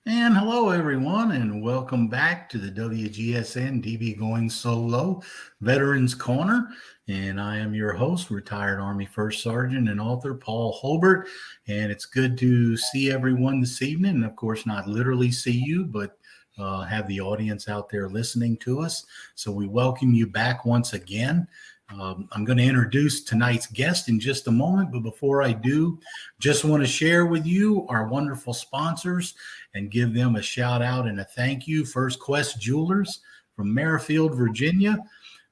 And hello, everyone, and welcome back to the WGSN-DB Going Solo Veterans Corner. And I am your host, retired Army First Sergeant and author Paul Holbert. And it's good to see everyone this evening. And of course, not literally see you, but have the audience out there listening to us. So we welcome you back once again. I'm going to introduce tonight's guest in just a moment, but before I do, just want to share with you our wonderful sponsors and give them a shout out and a thank you. First, Quest Jewelers from Merrifield, Virginia.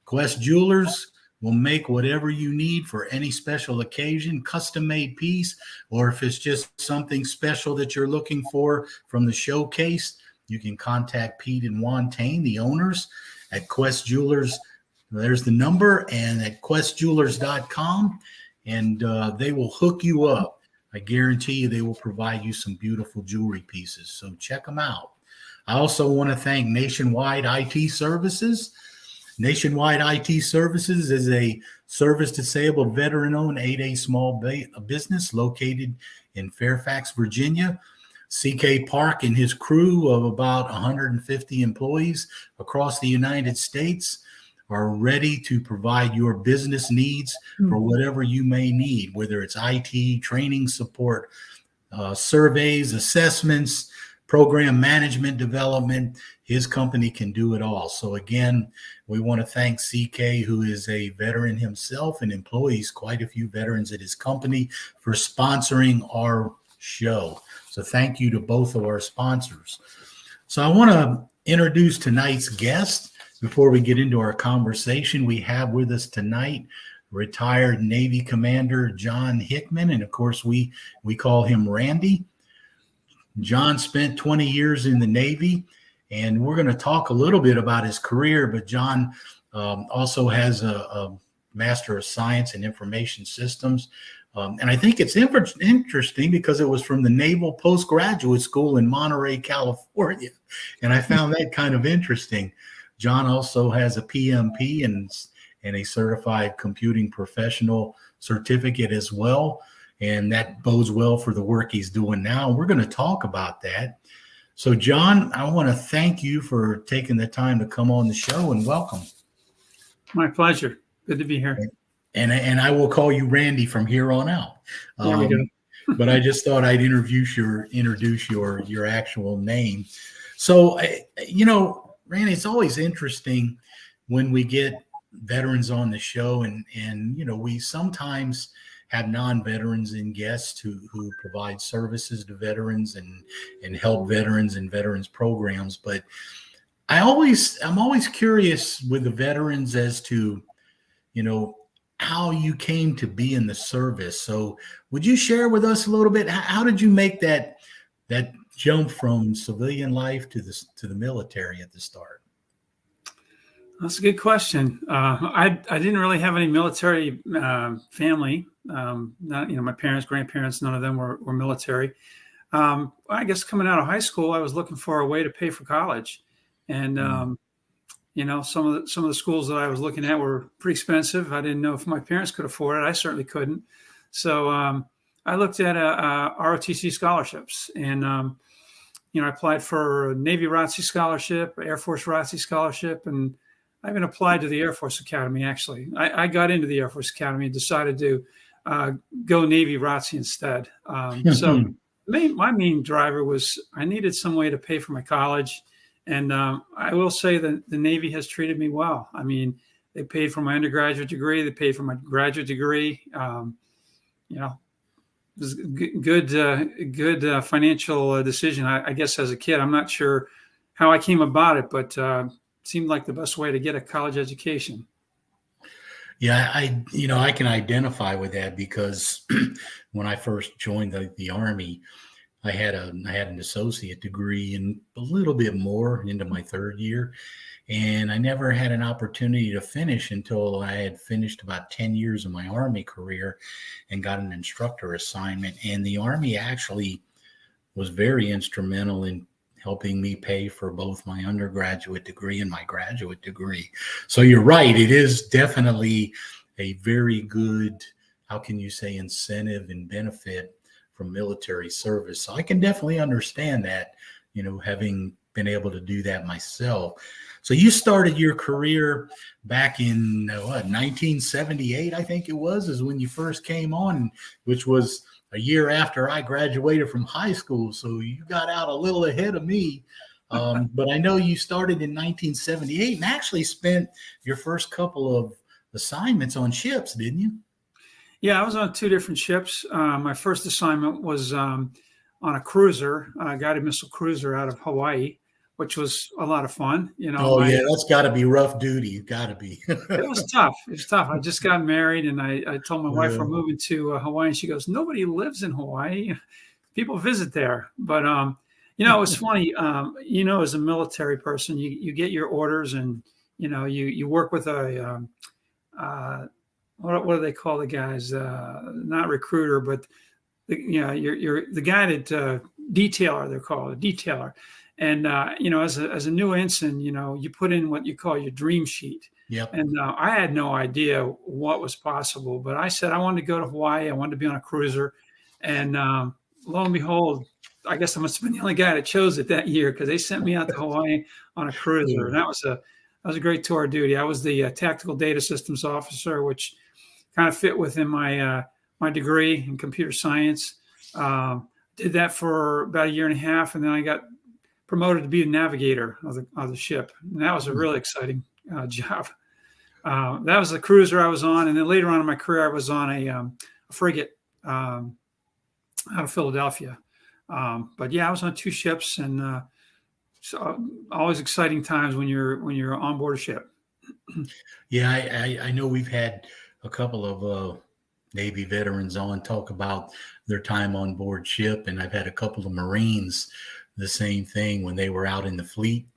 Quest Jewelers will make whatever you need for any special occasion, custom-made piece, or if it's just something special that you're looking for from the showcase, you can contact Pete and Juan Tain, the owners at Quest Jewelers. There's the number, and at questjewelers.com, and they will hook you up. I guarantee you they will provide you some beautiful jewelry pieces, so check them out. I also want to thank Nationwide IT Services. Nationwide IT Services is a service-disabled, veteran-owned 8A small business located in Fairfax, Virginia. CK Park and his crew of about 150 employees across the United States are ready to provide your business needs for whatever you may need, whether it's IT, training support, surveys, assessments, program management development. His company can do it all. So again, we want to thank CK, who is a veteran himself and employs quite a few veterans at his company, for sponsoring our show. So thank you to both of our sponsors. So I want to introduce tonight's guest. Before we get into our conversation, we have with us tonight retired Navy Commander John Hickman, and of course we call him Randy. John spent 20 years in the Navy, and we're going to talk a little bit about his career, but John also has a Master of Science in Information Systems. And I think it's interesting because it was from the Naval Postgraduate School in Monterey, California, and I found that kind of interesting. John also has a PMP and a certified computing professional certificate as well. And that bodes well for the work he's doing now. We're going to talk about that. So, John, I want to thank you for taking the time to come on the show, and welcome. My pleasure. Good to be here. And I will call you Randy from here on out. There we go. But I just thought I'd introduce your actual name. So, Randy, it's always interesting when we get veterans on the show, and we sometimes have non-veterans and guests who provide services to veterans and help veterans and veterans programs. But I'm always curious with the veterans as to, how you came to be in the service. So would you share with us a little bit? How did you make that jump from civilian life to the military at the start? That's a good question. I didn't really have any military family. Not my parents, grandparents, none of them were military. I guess coming out of high school, I was looking for a way to pay for college, and some of the schools that I was looking at were pretty expensive. I didn't know if my parents could afford it. I certainly couldn't. So I looked at ROTC scholarships, and I applied for a Navy ROTC scholarship, Air Force ROTC scholarship, and I even applied to the Air Force Academy. Actually, I got into the Air Force Academy and decided to go Navy ROTC instead. So my main driver was I needed some way to pay for my college, and I will say that the Navy has treated me well. I mean, they paid for my undergraduate degree, they paid for my graduate degree. It was a good financial decision. I guess as a kid, I'm not sure how I came about it, but it seemed like the best way to get a college education. Yeah, I can identify with that because when I first joined the Army, I had an associate degree and a little bit more into my third year. And I never had an opportunity to finish until I had finished about 10 years of my Army career and got an instructor assignment. And the Army actually was very instrumental in helping me pay for both my undergraduate degree and my graduate degree. So you're right. It is definitely a very good, how can you say, incentive and benefit from military service. So I can definitely understand that having been able to do that myself. So you started your career back in 1978, I think it was, is when you first came on, which was a year after I graduated from high school. So you got out a little ahead of me. But I know you started in 1978 and actually spent your first couple of assignments on ships, didn't you? Yeah, I was on 2 different ships. My first assignment was on a cruiser, a guided missile cruiser out of Hawaii, which was a lot of fun. Oh, yeah, that's got to be rough duty. Got to be. It was tough. It was tough. I just got married, and I told my wife we're Yeah. moving to Hawaii, and she goes, "Nobody lives in Hawaii. People visit there." But it was funny. As a military person, you get your orders, and you work with a what do they call the guys? Not recruiter, but you're the guided detailer. They're called a detailer. And as a new ensign, you put in what you call your dream sheet. Yep. And I had no idea what was possible, but I said I wanted to go to Hawaii. I wanted to be on a cruiser, and lo and behold, I guess I must have been the only guy that chose it that year, because they sent me out to Hawaii on a cruiser, and that was a great tour of duty. I was the tactical data systems officer, which kind of fit within my my degree in computer science. Did that for about a year and a half, and then I got promoted to be the navigator of the ship. And that was a really exciting job. That was the cruiser I was on. And then later on in my career, I was on a frigate out of Philadelphia. But yeah, I was on 2 ships, and so always exciting times when you're on board a ship. Yeah, I know we've had a couple of Navy veterans on talk about their time on board ship, and I've had a couple of Marines the same thing when they were out in the fleet,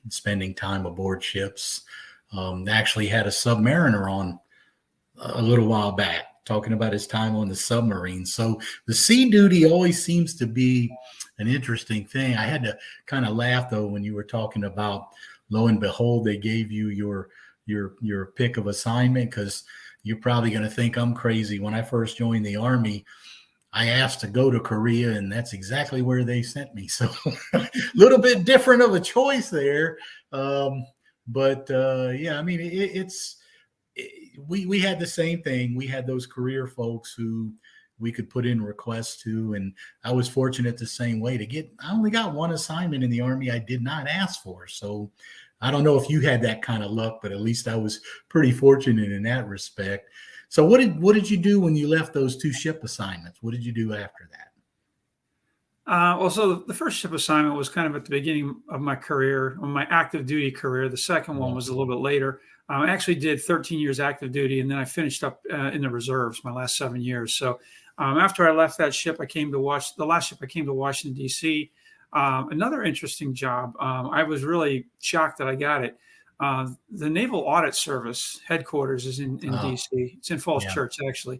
spending time aboard ships. Actually had a submariner on a little while back talking about his time on the submarine. So the sea duty always seems to be an interesting thing. I had to kind of laugh though when you were talking about, lo and behold, they gave you your pick of assignment, because you're probably going to think I'm crazy. When I first joined the Army, I asked to go to Korea, and that's exactly where they sent me. So a little bit different of a choice there. But yeah, I mean, we had the same thing. We had those career folks who we could put in requests to, and I was fortunate the same way I only got one assignment in the Army I did not ask for. So I don't know if you had that kind of luck, but at least I was pretty fortunate in that respect. So what did you do when you left those 2 ship assignments? What did you do after that? So the first ship assignment was kind of at the beginning of my career, of my active duty career. The second one was a little bit later. I actually did 13 years active duty, and then I finished up in the reserves my last 7 years. So after I left that ship, the last ship I came to Washington, D.C. Another interesting job. I was really shocked that I got it. The Naval Audit Service headquarters is in D.C. It's in Falls Church, actually.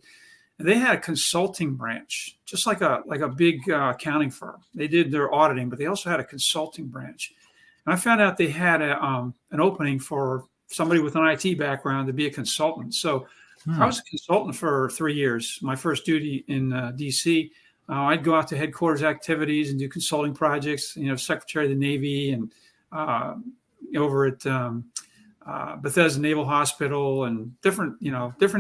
And they had a consulting branch, just like a big accounting firm. They did their auditing, but they also had a consulting branch. And I found out they had an opening for somebody with an IT background to be a consultant. So I was a consultant for 3 years. My first duty in D.C., I'd go out to headquarters activities and do consulting projects, Secretary of the Navy, and over at Bethesda Naval Hospital, and different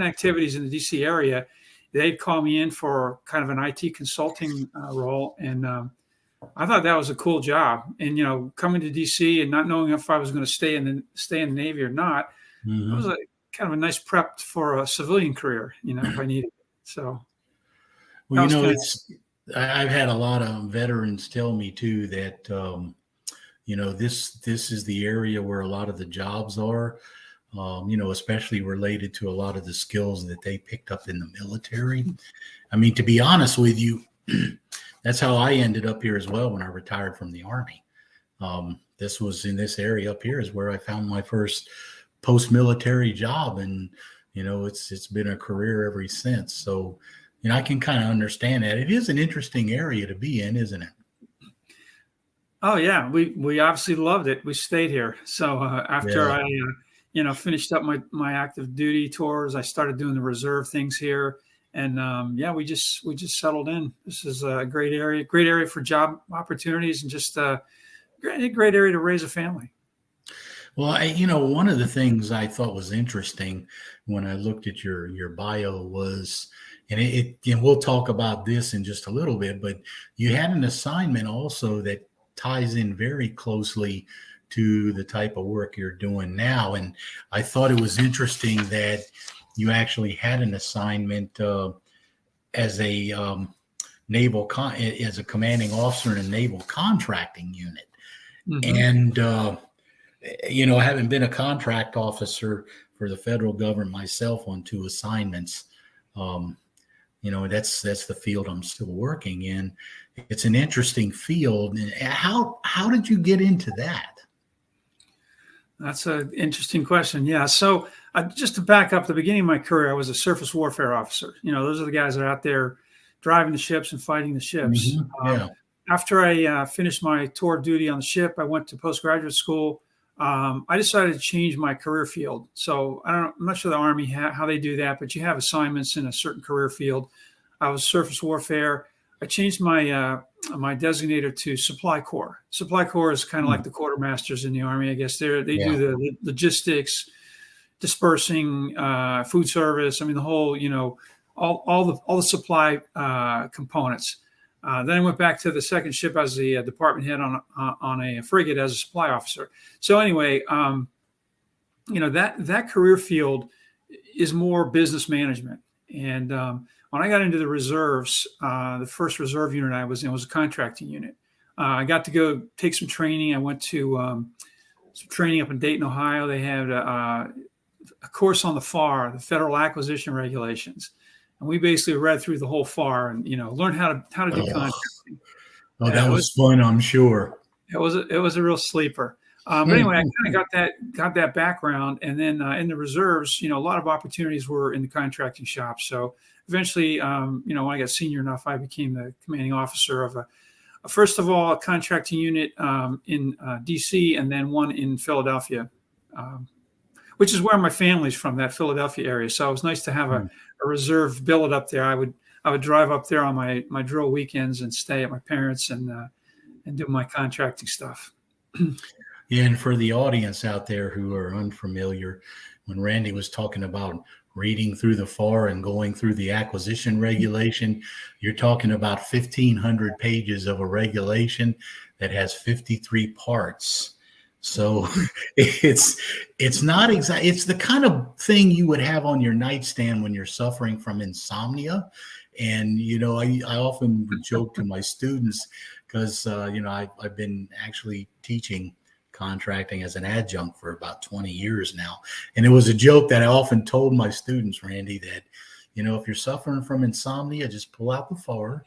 activities in the DC area. They'd call me in for kind of an IT consulting role. And I thought that was a cool job. And, coming to DC and not knowing if I was going to stay in the Navy or not, it was kind of a nice prep for a civilian career, if I needed it. So, well, I've had a lot of veterans tell me too that, this is the area where a lot of the jobs are, especially related to a lot of the skills that they picked up in the military. I mean, to be honest with you, that's how I ended up here as well when I retired from the Army. This was in this area up here is where I found my first post-military job. And, it's been a career ever since. So, I can kind of understand that. It is an interesting area to be in, isn't it? Oh yeah, we obviously loved it. We stayed here. So after I finished up my active duty tours, I started doing the reserve things here, And yeah, we just settled in. This is a great area for job opportunities, and just a great area to raise a family. Well, one of the things I thought was interesting when I looked at your bio was, and we'll talk about this in just a little bit, but you had an assignment also that ties in very closely to the type of work you're doing now. And I thought it was interesting that you actually had an assignment as a as a commanding officer in a naval contracting unit. Mm-hmm. And having been a contract officer for the federal government myself on 2 assignments, that's the field I'm still working in. It's an interesting field. How did you get into that? That's an interesting question. Yeah. So just to back up, the beginning of my career, I was a surface warfare officer. Those are the guys that are out there driving the ships and fighting the ships. Mm-hmm. Yeah. After I finished my tour of duty on the ship, I went to postgraduate school. I decided to change my career field. So I'm not sure the Army how they do that, but you have assignments in a certain career field. I was surface warfare. I changed my my designator to Supply Corps. Supply Corps is kind of like the quartermasters in the Army, I guess. They do the logistics, dispersing, food service. I mean, the whole, all the supply components. Then I went back to the second ship as the department head on a frigate as a supply officer. So anyway, that career field is more business management. And when I got into the reserves, the first reserve unit I was in was a contracting unit. I got to go take some training. I went to some training up in Dayton, Ohio. They had a course on the FAR, the Federal Acquisition Regulations. And we basically read through the whole FAR and, learned how to do contracting. Oh, that was fun, I'm sure. It was a real sleeper. But anyway, I kind of got that background. And then in the reserves, a lot of opportunities were in the contracting shop. So eventually, when I got senior enough, I became the commanding officer of first of all, a contracting unit in D.C. and then one in Philadelphia, which is where my family's from, that Philadelphia area. So it was nice to have a reserve billet up there. I would drive up there on my drill weekends and stay at my parents' and do my contracting stuff. Yeah, and for the audience out there who are unfamiliar, when Randy was talking about reading through the FAR and going through the acquisition regulation, you're talking about 1,500 pages of a regulation that has 53 parts. So it's not exact. It's the kind of thing you would have on your nightstand when you're suffering from insomnia. And, I often joke to my students because, I've been actually teaching contracting as an adjunct for about 20 years now. And it was a joke that I often told my students, Randy, that, if you're suffering from insomnia, just pull out the FAR,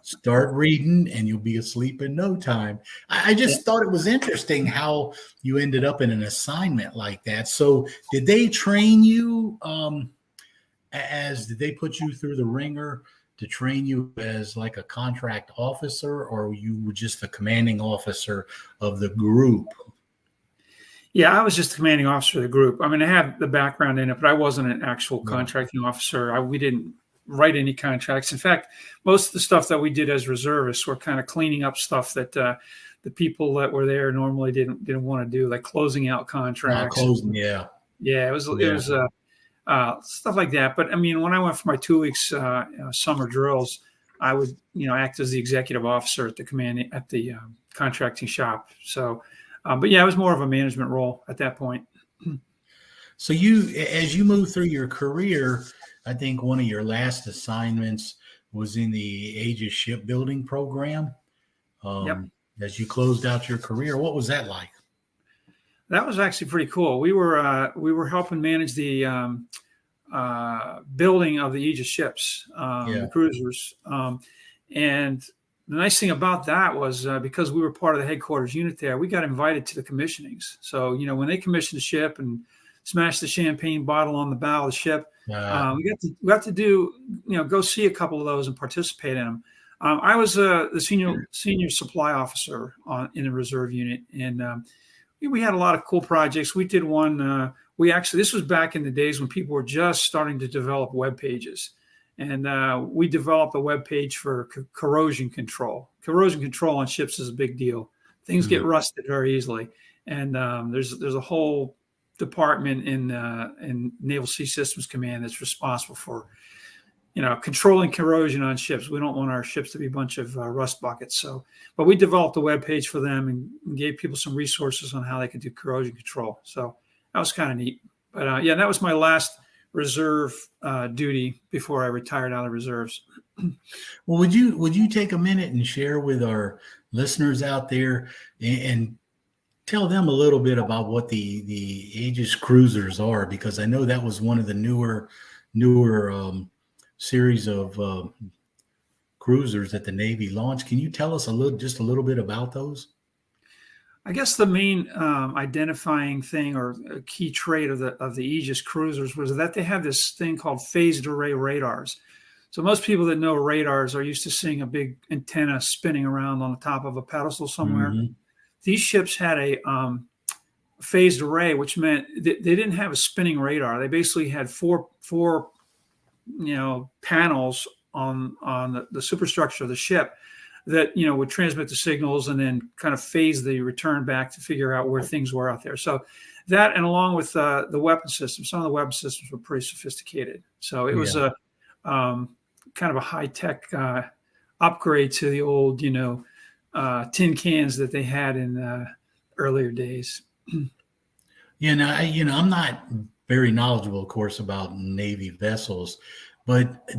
start reading, and you'll be asleep in no time. I just thought it was interesting how you ended up in an assignment like that. So did they train you did they put you through the ringer to train you as like a contract officer, or you were just the commanding officer of the group? Yeah, I was just the commanding officer of the group. I mean, I have the background in it, but I wasn't an actual contracting officer. We didn't write any contracts. In fact, most of the stuff that we did as reservists were kind of cleaning up stuff that the people that were there normally didn't want to do, like closing out contracts. Yeah, it was stuff like that. But I mean, when I went for my 2 weeks summer drills, I would act as the executive officer at the contracting shop. So, but yeah, it was more of a management role at that point. So as you move through your career, I think one of your last assignments was in the Aegis shipbuilding program. As you closed out your career, what was that like? That was actually pretty cool. We were helping manage the building of the Aegis ships, the cruisers. And the nice thing about that was because we were part of the headquarters unit there, we got invited to the commissionings. So, when they commissioned the ship and smashed the champagne bottle on the bow of the ship, we got to do, go see a couple of those and participate in them. I was the senior supply officer in the reserve unit, and we had a lot of cool projects. We did one. This was back in the days when people were just starting to develop web pages, And we developed a web page for corrosion control. Corrosion control on ships is a big deal. Things get rusted very easily, and there's a whole department in Naval Sea Systems Command that's responsible for controlling corrosion on ships. We don't want our ships to be a bunch of rust buckets. But we developed a web page for them and gave people some resources on how they could do corrosion control. So that was kind of neat. But that was my last reserve duty before I retired out of reserves. Well, would you take a minute and share with our listeners out there and tell them a little bit about what the Aegis cruisers are, because I know that was one of the newer series of cruisers that the Navy launched. Can you tell us just a little bit about those? I guess the main identifying thing or a key trait of the Aegis cruisers was that they have this thing called phased array radars. So most people that know radars are used to seeing a big antenna spinning around on the top of a pedestal somewhere. Mm-hmm. These ships had a phased array, which meant they didn't have a spinning radar. They basically had four panels on the superstructure of the ship that would transmit the signals and then kind of phase the return back to figure out where things were out there. So that, and along with the weapon systems, some of the weapon systems were pretty sophisticated. So it was a kind of a high tech upgrade to the old tin cans that they had in earlier days. I'm not very knowledgeable, of course, about Navy vessels, but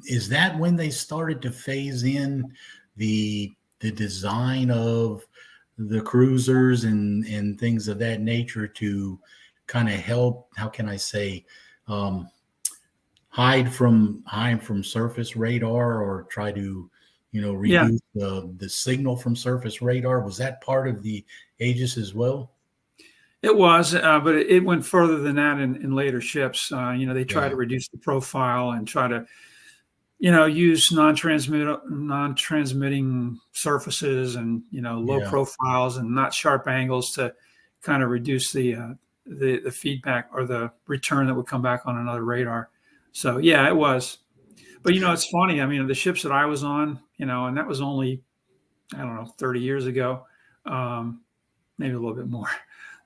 is that when they started to phase in the design of the cruisers and things of that nature to kind of help, how can I say, hide from surface radar, or try to reduce the signal from surface radar? Was that part of the Aegis as well? It was, but it went further than that in later ships. They try to reduce the profile and try to use non-transmitting surfaces and low profiles and not sharp angles to kind of reduce the feedback or the return that would come back on another radar. So it was. But it's funny. I mean, the ships that I was on, and that was only 30 years ago, maybe a little bit more.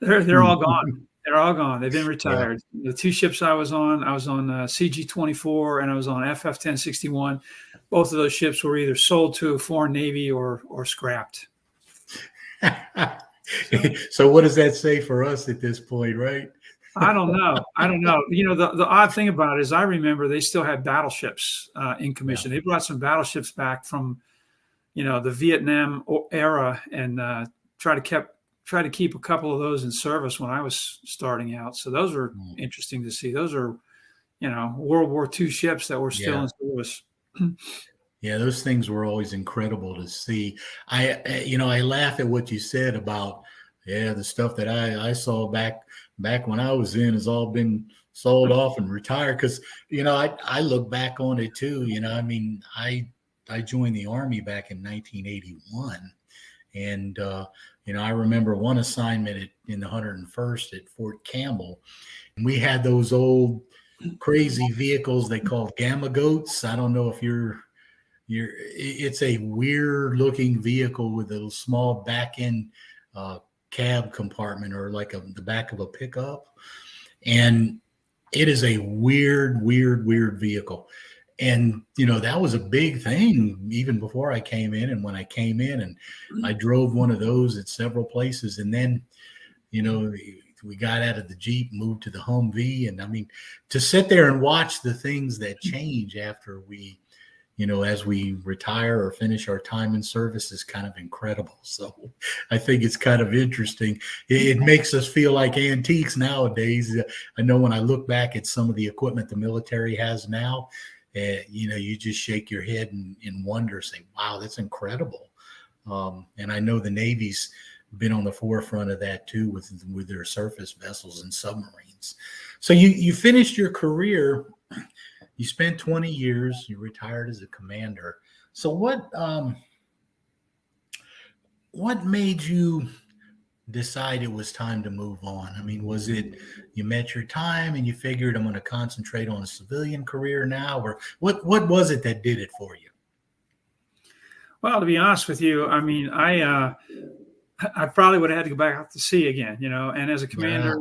They're all gone. They're all gone. They've been retired. Yeah. The two ships I was on CG-24 and I was on FF-1061. Both of those ships were either sold to a foreign navy or scrapped. So what does that say for us at this point, right? I don't know. The odd thing about it is I remember they still had battleships in commission. They brought some battleships back from, the Vietnam era and try to keep a couple of those in service when I was starting out. So those were interesting to see. Those are, World War II ships that were still in service. Yeah, those things were always incredible to see. I laugh at what you said about, the stuff that I saw back when I was in has all been sold off and retired. Because, I look back on it too. I joined the Army back in 1981. And, I remember one assignment in the 101st at Fort Campbell, and we had those old crazy vehicles they call Gamma Goats. I don't know if it's a weird looking vehicle with a small back end cab compartment, or like the back of a pickup. And it is a weird vehicle. And, that was a big thing even before I came in. And when I came in, and I drove one of those at several places. And then, we got out of the Jeep, moved to the Humvee. And to sit there and watch the things that change after we, as we retire or finish our time in service is kind of incredible. So I think it's kind of interesting. It makes us feel like antiques nowadays. I know when I look back at some of the equipment the military has now, you just shake your head in wonder, say, wow, that's incredible. And I know the Navy's been on the forefront of that too with their surface vessels and submarines. So you finished your career, you spent 20 years, you retired as a commander. So what made you decide it was time to move on? I mean, was it you met your time and you figured I'm going to concentrate on a civilian career now, or what was it that did it for you? Well, to be honest with you, I mean, I probably would have had to go back out to sea again, and as a Yeah. commander,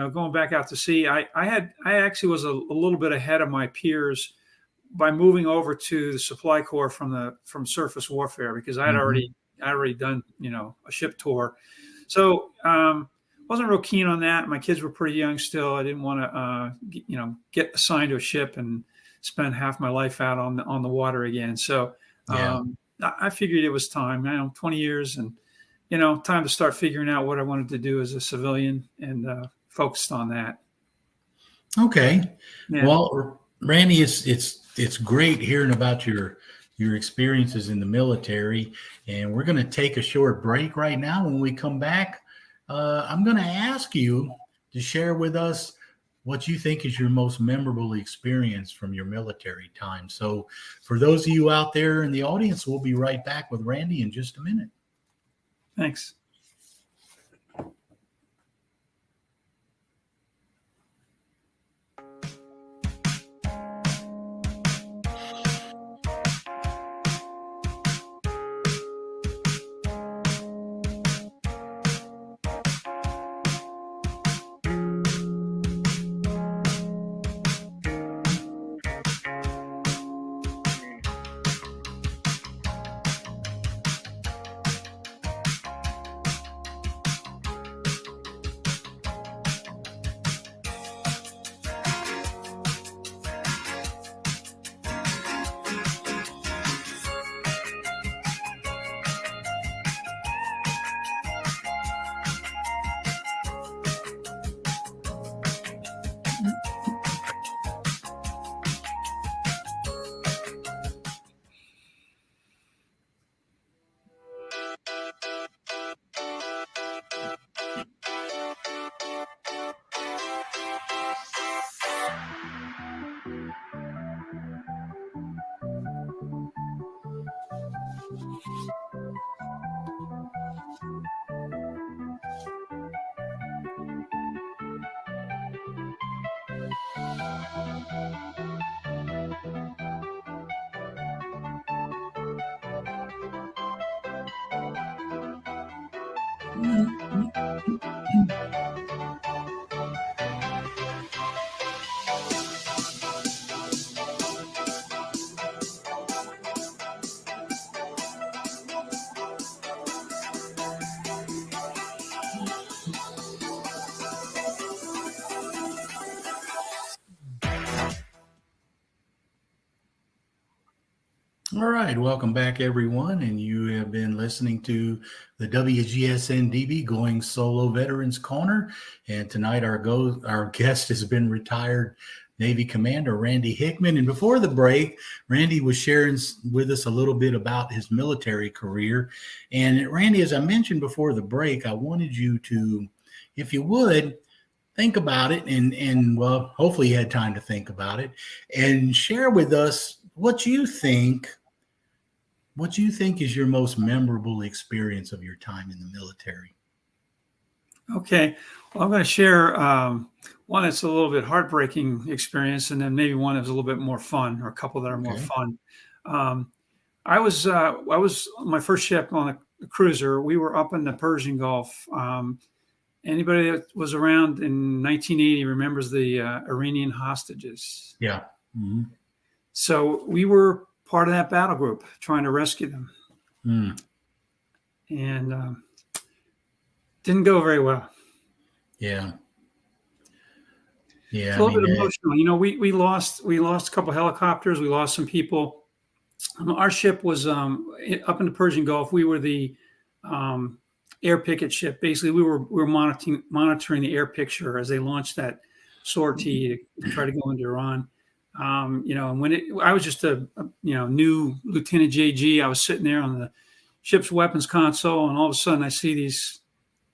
going back out to sea, I actually was a little bit ahead of my peers by moving over to the supply corps from surface warfare, because I Hmm. already done, a ship tour. So, wasn't real keen on that. My kids were pretty young still. I didn't want to, get assigned to a ship and spend half my life out on the water again. So, Yeah. I figured it was time. 20 years, and time to start figuring out what I wanted to do as a civilian, and focused on that. Okay. Yeah. Well, Randy, it's great hearing about your experiences in the military, and we're going to take a short break right now. When we come back, I'm going to ask you to share with us what you think is your most memorable experience from your military time. So, for those of you out there in the audience, we'll be right back with Randy in just a minute. Thanks. All right, welcome back, everyone. And you have been listening to the WGSN-DB Going Solo Veterans Corner. And tonight, our guest has been retired Navy Commander Randy Hickman. And before the break, Randy was sharing with us a little bit about his military career. And Randy, as I mentioned before the break, I wanted you to, if you would, think about it, and well, hopefully you had time to think about it, and share with us what you think is your most memorable experience of your time in the military. Okay. Well, I'm going to share one that's a little bit heartbreaking experience, and then maybe one that's a little bit more fun, or a couple that are more Okay. fun. I was my first ship on a cruiser. We were up in the Persian Gulf. Anybody that was around in 1980 remembers the Iranian hostages. Yeah. Mm-hmm. So we were part of that battle group trying to rescue them. And didn't go very well. Yeah. Yeah. It's a little bit emotional. We lost a couple of helicopters. We lost some people. Our ship was up in the Persian Gulf. We were the air picket ship. Basically, we were monitoring the air picture as they launched that sortie to try to go into Iran. And when I was just a new Lieutenant JG, I was sitting there on the ship's weapons console, and all of a sudden I see these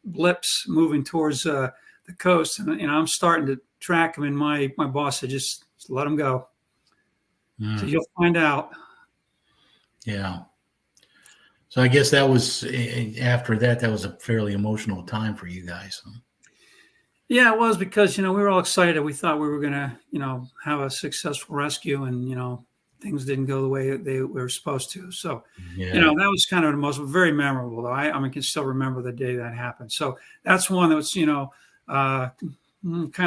blips moving towards the coast, and I'm starting to track them. And my boss said, just let them go. So you'll find out. Yeah. So I guess that was after that. That was a fairly emotional time for you guys. Huh? Yeah, it was because, we were all excited. We thought we were going to, have a successful rescue, and, things didn't go the way they were supposed to. So, Yeah. that was kind of the most very memorable, though. I can still remember the day that happened. So that's one that was, kind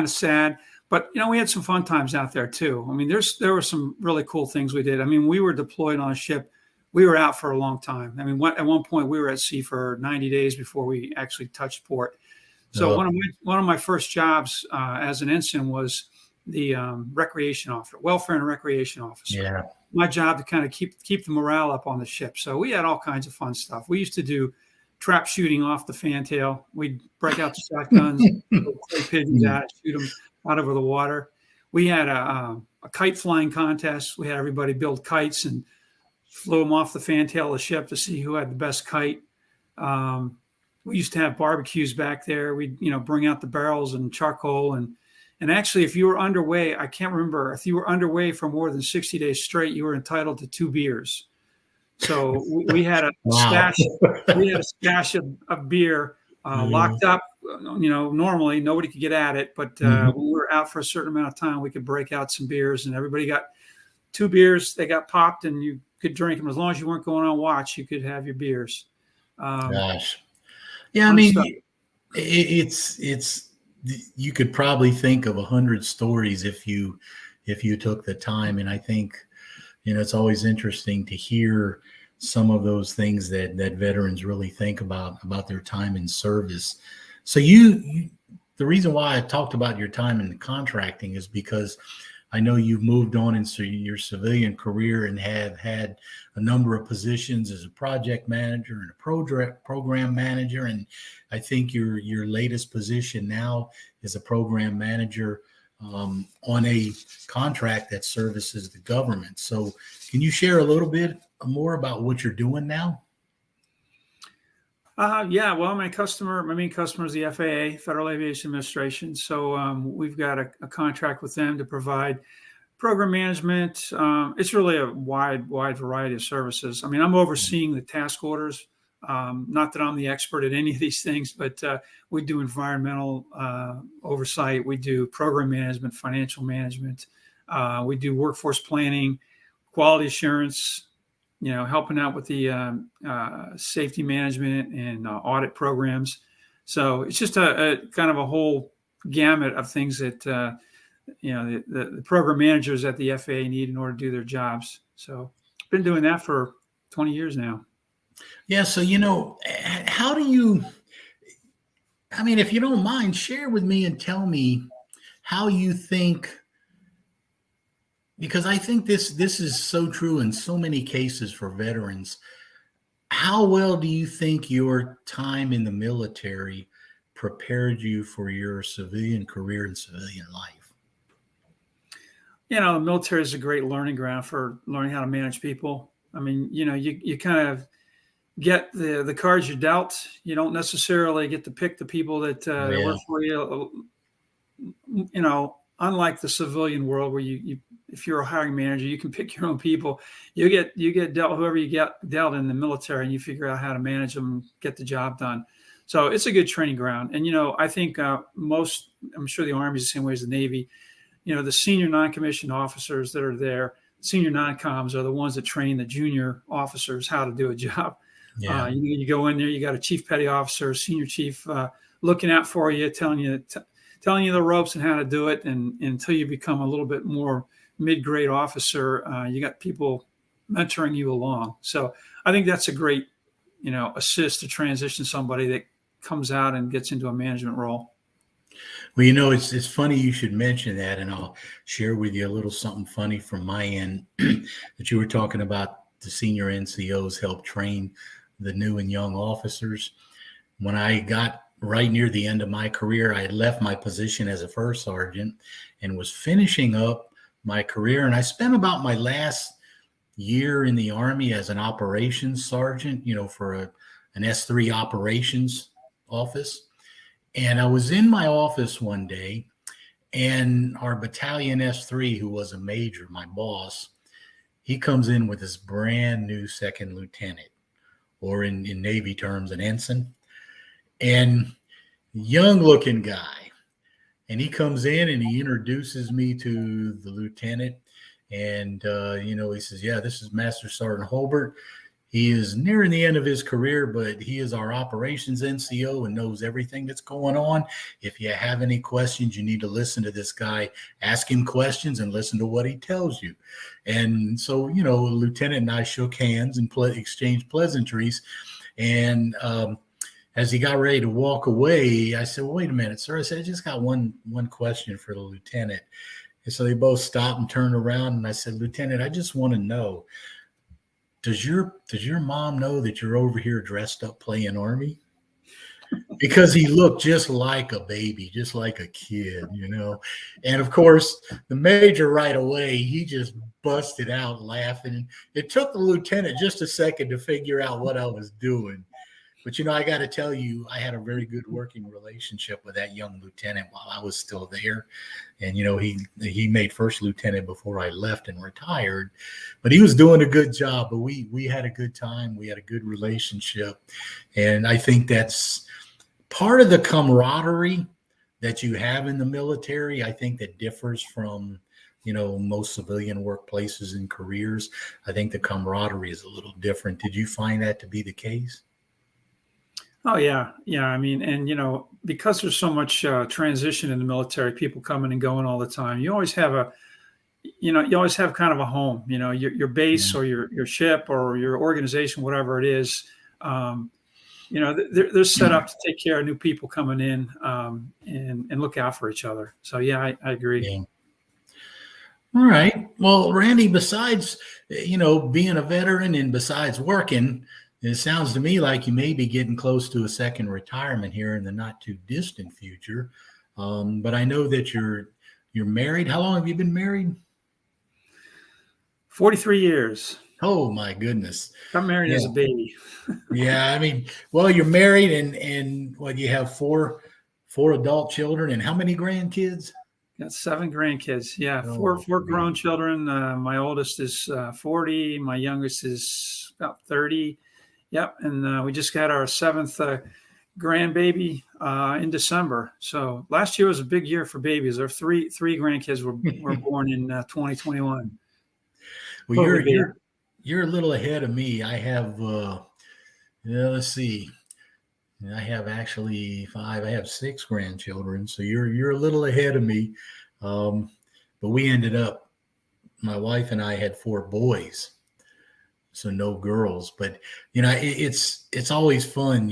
of sad. But, we had some fun times out there, too. I mean, there were some really cool things we did. I mean, we were deployed on a ship. We were out for a long time. I mean, at one point, we were at sea for 90 days before we actually touched port. So one of my first jobs as an ensign was the recreation officer, welfare and recreation officer. Yeah. My job to kind of keep the morale up on the ship. So we had all kinds of fun stuff. We used to do trap shooting off the fantail. We'd break out the shotguns, play pigeons out, shoot them out over the water. We had a kite flying contest. We had everybody build kites and flew them off the fantail of the ship to see who had the best kite. We used to have barbecues back there. We'd, bring out the barrels and charcoal. And actually, if you were underway, I can't remember, if you were underway for more than 60 days straight, you were entitled to 2 beers. So we had a stash. We had a stash of beer locked up. Normally nobody could get at it, but when we were out for a certain amount of time, we could break out some beers, and everybody got 2 beers. They got popped, and you could drink them as long as you weren't going on watch. You could have your beers. Gosh. Yeah, I mean, it's you could probably think of 100 stories if you took the time. And I think, it's always interesting to hear some of those things that veterans really think about their time in service. So the reason why I talked about your time in contracting is because I know you've moved on into your civilian career and have had a number of positions as a project manager and a program manager. And I think your latest position now is a program manager on a contract that services the government. So can you share a little bit more about what you're doing now? Yeah, well, my main customer is the FAA, Federal Aviation Administration. So we've got a contract with them to provide program management. It's really a wide variety of services. I mean, I'm overseeing the task orders. Not that I'm the expert at any of these things, but we do environmental oversight. We do program management, financial management. We do workforce planning, quality assurance, helping out with the safety management and audit programs. So it's just a kind of a whole gamut of things that, the program managers at the FAA need in order to do their jobs. So I've been doing that for 20 years now. Yeah. So, how do you, I mean, if you don't mind, share with me and tell me how you think, because I think this is so true in so many cases for veterans. How well do you think your time in the military prepared you for your civilian career and civilian life? The military is a great learning ground for learning how to manage people. I mean, you kind of get the cards you're dealt. You don't necessarily get to pick the people that work for you. Unlike the civilian world where you if you're a hiring manager, you can pick your own people. You get dealt whoever you get dealt in the military, and you figure out how to manage them and get the job done. So it's a good training ground. And I think I'm sure the Army is the same way as the Navy. The senior non-commissioned officers that are there, senior non-coms, are the ones that train the junior officers how to do a job. Yeah. You go in there, you got a chief petty officer, senior chief looking out for you, telling you the ropes and how to do it. And until you become a little bit more mid-grade officer, you got people mentoring you along. So I think that's a great, assist to transition somebody that comes out and gets into a management role. Well, it's funny you should mention that, and I'll share with you a little something funny from my end that you were talking about. The senior NCOs help train the new and young officers. When I got right near the end of my career, I had left my position as a first sergeant and was finishing up my career. And I spent about my last year in the Army as an operations sergeant, for an S3 operations office. And I was in my office one day, and our battalion S3, who was a major, my boss, he comes in with this brand new second lieutenant or in Navy terms, an ensign, and young looking guy. And he comes in and he introduces me to the lieutenant. And, he says, yeah, this is Master Sergeant Holbert. He is nearing the end of his career, but he is our operations NCO and knows everything that's going on. If you have any questions, you need to listen to this guy, ask him questions and listen to what he tells you. And so, the lieutenant and I shook hands and exchanged pleasantries. And as he got ready to walk away, I said, well, wait a minute, sir. I said, I just got one question for the lieutenant. And so they both stopped and turned around. And I said, Lieutenant, I just want to know, does your mom know that you're over here dressed up playing Army? Because he looked just like a baby, just like a kid, And of course, the major right away, he just busted out laughing. It took the lieutenant just a second to figure out what I was doing. But, I got to tell you, I had a very good working relationship with that young lieutenant while I was still there. And, he made first lieutenant before I left and retired. But he was doing a good job. But we had a good time. We had a good relationship. And I think that's part of the camaraderie that you have in the military. I think that differs from, most civilian workplaces and careers. I think the camaraderie is a little different. Did you find that to be the case? Oh, yeah. Yeah. I mean, and, because there's so much transition in the military, people coming and going all the time, you always have kind of a home, your base or your ship or your organization, whatever it is, they're set up to take care of new people coming in and look out for each other. So, yeah, I agree. Yeah. All right. Well, Randy, besides, being a veteran and besides working, it sounds to me like you may be getting close to a second retirement here in the not too distant future. But I know that you're married. How long have you been married? 43 years. Oh my goodness. I'm married as a baby. Yeah. I mean, well, you're married and what, you have four adult children and how many grandkids? Got 7 grandkids. Yeah. Four grown children. My oldest is 40. My youngest is about 30. Yep, and we just got our 7th grandbaby in December. So last year was a big year for babies. Our three grandkids were born in 2021. Well, you're a little ahead of me. I have let's see. I have actually 5. I have 6 grandchildren. So you're a little ahead of me. But we ended up. My wife and I had 4 boys. So no girls, but it's always fun,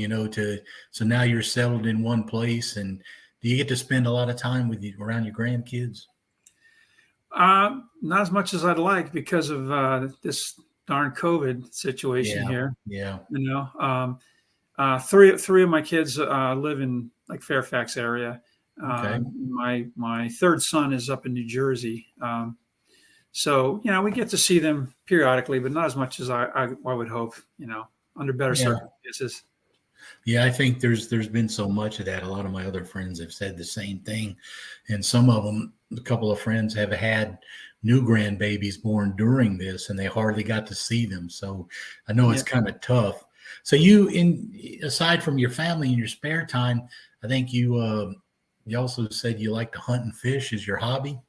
so now you're settled in one place. And do you get to spend a lot of time around your grandkids? Not as much as I'd like because of this darn COVID situation here. Yeah. 3 of my kids live in like Fairfax area. Okay. My 3rd son is up in New Jersey. So, we get to see them periodically, but not as much as I would hope, under better circumstances. Yeah, I think there's been so much of that. A lot of my other friends have said the same thing. And some of them, a couple of friends have had new grandbabies born during this, and they hardly got to see them. So I know it's kind of tough. So aside from your family and your spare time, I think you also said you like to hunt and fish as your hobby.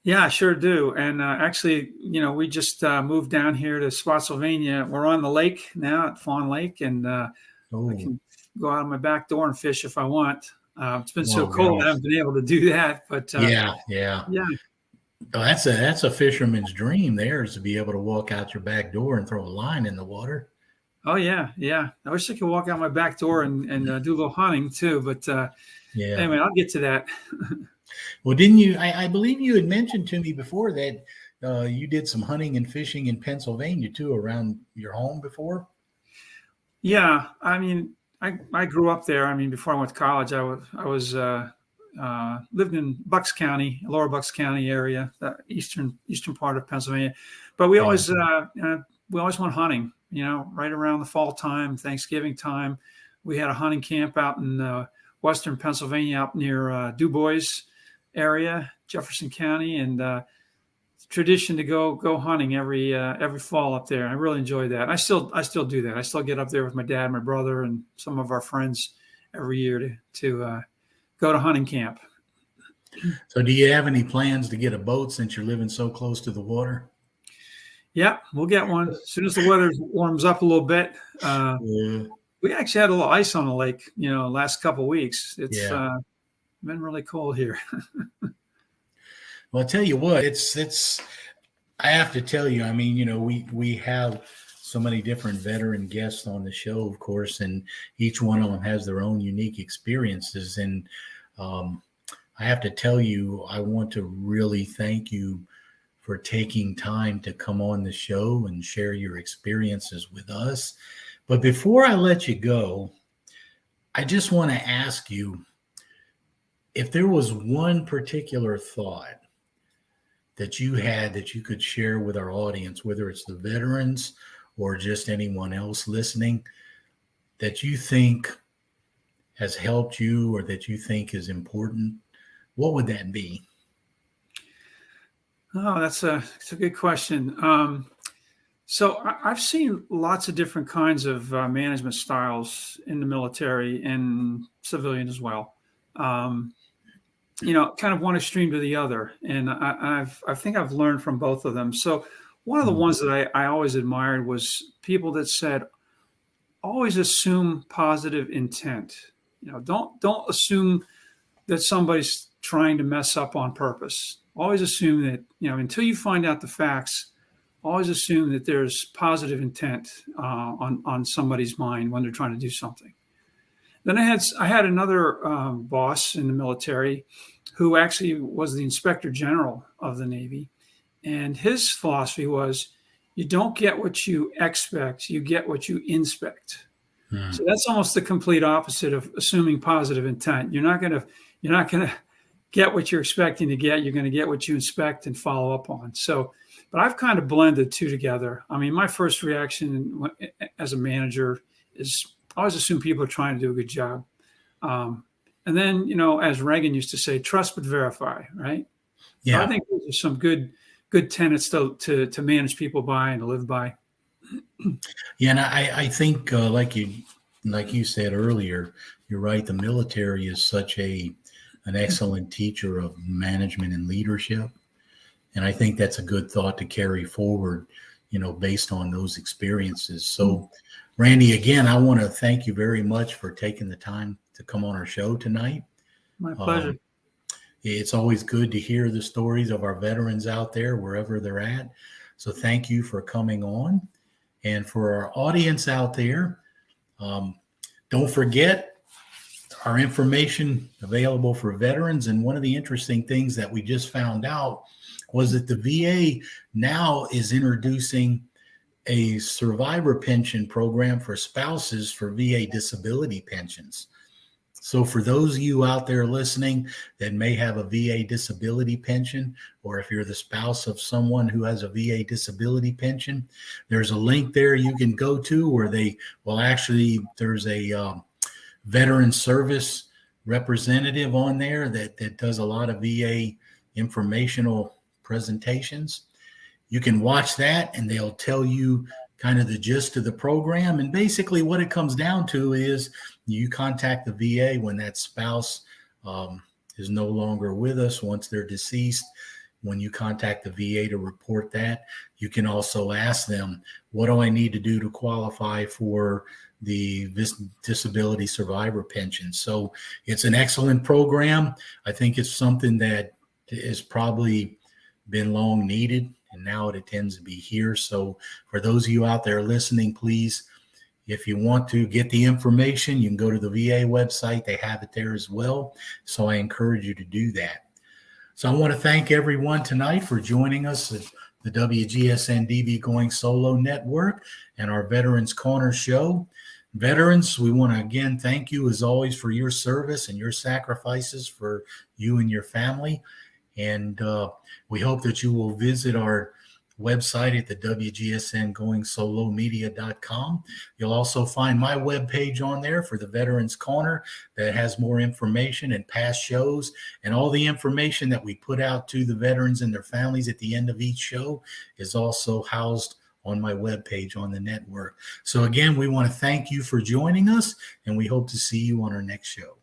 Yeah, I sure do. And actually, we just moved down here to Spotsylvania. We're on the lake now at Fawn Lake, and I can go out of my back door and fish if I want. It's been so cold, I haven't been able to do that. But yeah. Oh, that's a fisherman's dream. There is to be able to walk out your back door and throw a line in the water. Oh yeah. I wish I could walk out my back door and do a little hunting too. But anyway, I'll get to that. Well, didn't you? I believe you had mentioned to me before that you did some hunting and fishing in Pennsylvania too, around your home before. Yeah, I mean, I grew up there. I mean, before I went to college, I was lived in Bucks County, Lower Bucks County area, the eastern part of Pennsylvania. But we always went hunting. Right around the fall time, Thanksgiving time, we had a hunting camp out in western Pennsylvania, up near Du Bois area, Jefferson County, and tradition to go hunting every fall up there. I really enjoy that. I still do that. I still get up there with my dad, my brother, and some of our friends every year to go to hunting camp. So do you have any plans to get a boat since you're living so close to the water? Yeah, we'll get one as soon as the weather warms up a little bit. Yeah. We actually had a little ice on the lake, last couple of weeks. It's been really cold here. Well, I'll tell you what, it's I have to tell you, I mean, we have so many different veteran guests on the show, of course, and each one of them has their own unique experiences. And I have to tell you, I want to really thank you for taking time to come on the show and share your experiences with us. But before I let you go, I just want to ask you if there was one particular thought that you had that you could share with our audience, whether it's the veterans or just anyone else listening, that you think has helped you or that you think is important, what would that be? Oh, that's a good question. So I've seen lots of different kinds of management styles in the military and civilian as well. Kind of one extreme to the other. And I think I've learned from both of them. So one of the ones that I always admired was people that said, always assume positive intent. Don't assume that somebody's trying to mess up on purpose. Always assume that, until you find out the facts, always assume that there's positive intent on somebody's mind when they're trying to do something. Then I had another boss in the military who actually was the Inspector General of the Navy. And his philosophy was, you don't get what you expect, you get what you inspect. So that's almost the complete opposite of assuming positive intent. You're not going to get what you're expecting to get. You're going to get what you inspect and follow up on. So, but I've kind of blended two together. I mean, my first reaction as a manager is I always assume people are trying to do a good job. And then, as Reagan used to say, trust but verify, right? Yeah. So I think those are some good tenets to manage people by and to live by. Yeah, and I think like you said earlier, you're right. The military is such an excellent teacher of management and leadership, and I think that's a good thought to carry forward, based on those experiences. So, Randy, again, I want to thank you very much for taking the time to come on our show tonight. My pleasure. It's always good to hear the stories of our veterans out there, wherever they're at. So thank you for coming on. And for our audience out there, don't forget our information available for veterans. And one of the interesting things that we just found out was that the VA now is introducing a survivor pension program for spouses for VA disability pensions. So for those of you out there listening that may have a VA disability pension, or if you're the spouse of someone who has a VA disability pension, there's a link there you can go to where there's a veteran service representative on there that does a lot of VA informational presentations. You can watch that and they'll tell you kind of the gist of the program. And basically what it comes down to is you contact the VA when that spouse is no longer with us, once they're deceased. When you contact the VA to report that, you can also ask them, what do I need to do to qualify for the disability survivor pension? So it's an excellent program. I think it's something that is probably been long needed, and now it tends to be here. So for those of you out there listening, please, if you want to get the information, you can go to the VA website. They have it there as well. So I encourage you to do that. So I want to thank everyone tonight for joining us at the WGSN-DB Going Solo Network and our Veterans Corner show. Veterans, we want to again thank you as always for your service and your sacrifices for you and your family. And we hope that you will visit our website at the WGSN-GoingSoloMedia.com. You'll also find my webpage on there for the Veterans Corner that has more information and past shows, and all the information that we put out to the veterans and their families at the end of each show is also housed on my webpage on the network. So again, we want to thank you for joining us, and we hope to see you on our next show.